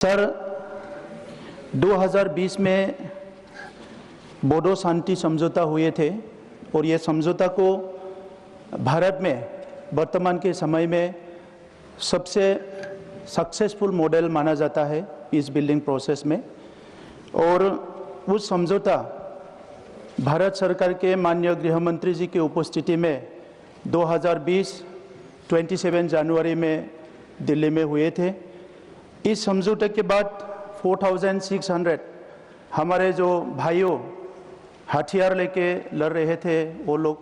Sir 2020 में बोडो शांति समझौता हुए थे और ये समझौता को भारत में वर्तमान के समय में सबसे सक्सेसफुल मॉडल माना जाता है इस बिल्डिंग प्रोसेस में। और उस समझौता भारत सरकार के माननीय गृह मंत्री जी की उपस्थिति में 2020 27 जनवरी में दिल्ली में हुए थे। इस समझौते के बाद 4600 हमारे जो भाइयों हथियार लेके लड़ रहे थे वो लोग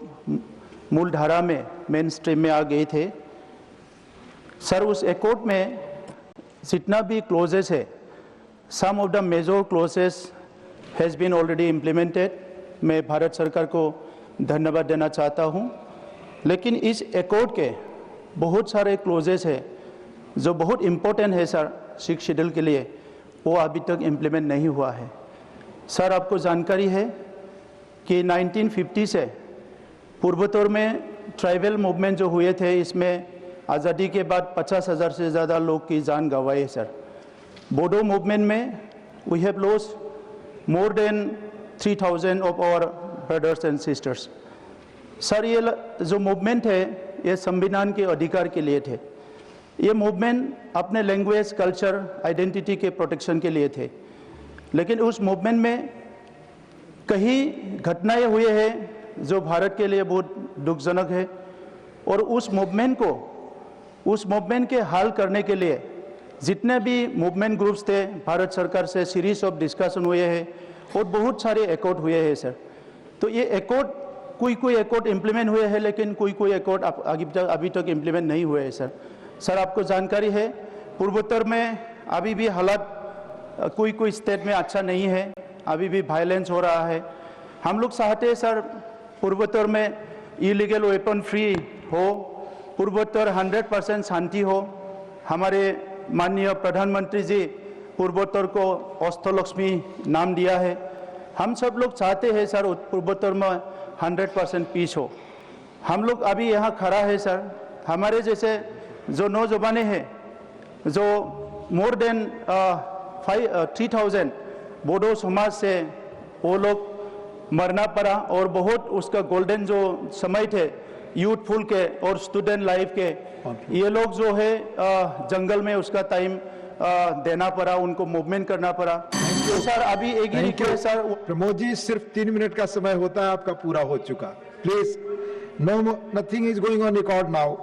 मूल धारा में मेन स्ट्रीम में आ गए थे। सर उस एकॉर्ड में जितना भी क्लोजेस है, some of the major clauses has been already implemented. मैं भारत सरकार को धन्यवाद देना चाहता हूँ, लेकिन इस एकॉर्ड के बहुत सारे क्लोजेस है जो बहुत इम्पोर्टेंट है सर सिक्स शेड्यूल के लिए, वो अभी तक इम्प्लीमेंट नहीं हुआ है। सर आपको जानकारी है कि 1950 से पूर्वोत्तर में ट्राइबल मूवमेंट जो हुए थे, इसमें आज़ादी के बाद 50,000 से ज़्यादा लोग की जान गंवाई है। सर बोडो मूवमेंट में we have lost more than 3000 of our brothers and sisters. Sir ये जो मूवमेंट है ये संविधान के अधिकार के लिए थे। ये मूवमेंट अपने लैंग्वेज, कल्चर, आइडेंटिटी के प्रोटेक्शन के लिए थे, लेकिन उस मूवमेंट में कई घटनाएं हुई हैं जो भारत के लिए बहुत दुखजनक है। और उस मूवमेंट के हल करने के लिए जितने भी मूवमेंट ग्रुप्स थे, भारत सरकार से सीरीज ऑफ डिस्कशन हुए हैं और बहुत सारे एकॉर्ड हुए हैं सर। तो ये एकॉर्ड कोई एकॉर्ड इम्प्लीमेंट हुए हैं, लेकिन कोई एकॉर्ड अभी तक इम्प्लीमेंट नहीं हुए हैं सर। सर आपको जानकारी है पूर्वोत्तर में अभी भी हालात कोई स्टेट में अच्छा नहीं है, अभी भी वायलेंस हो रहा है। हम लोग चाहते हैं सर पूर्वोत्तर में इलीगल वेपन फ्री हो, पूर्वोत्तर 100% शांति हो। हमारे माननीय प्रधानमंत्री जी पूर्वोत्तर को अष्टलक्ष्मी नाम दिया है। हम सब लोग चाहते हैं सर पूर्वोत्तर में 100% पीस हो। हम लोग अभी यहाँ खड़ा है सर, हमारे जैसे जो नौजवान हैं जो मोर देन 3000 बोडो समाज से वो लोग मरना पड़ा, और बहुत उसका गोल्डन जो समय थे यूथफुल के और स्टूडेंट लाइफ के, ये लोग जो है जंगल में उसका टाइम देना पड़ा, उनको मूवमेंट करना पड़ा। तो सर अभी एक ही रिक्वेस्ट सर। प्रमोद जी सिर्फ 3 मिनट का समय होता है, आपका पूरा हो चुका। Please, no nothing is going on record now.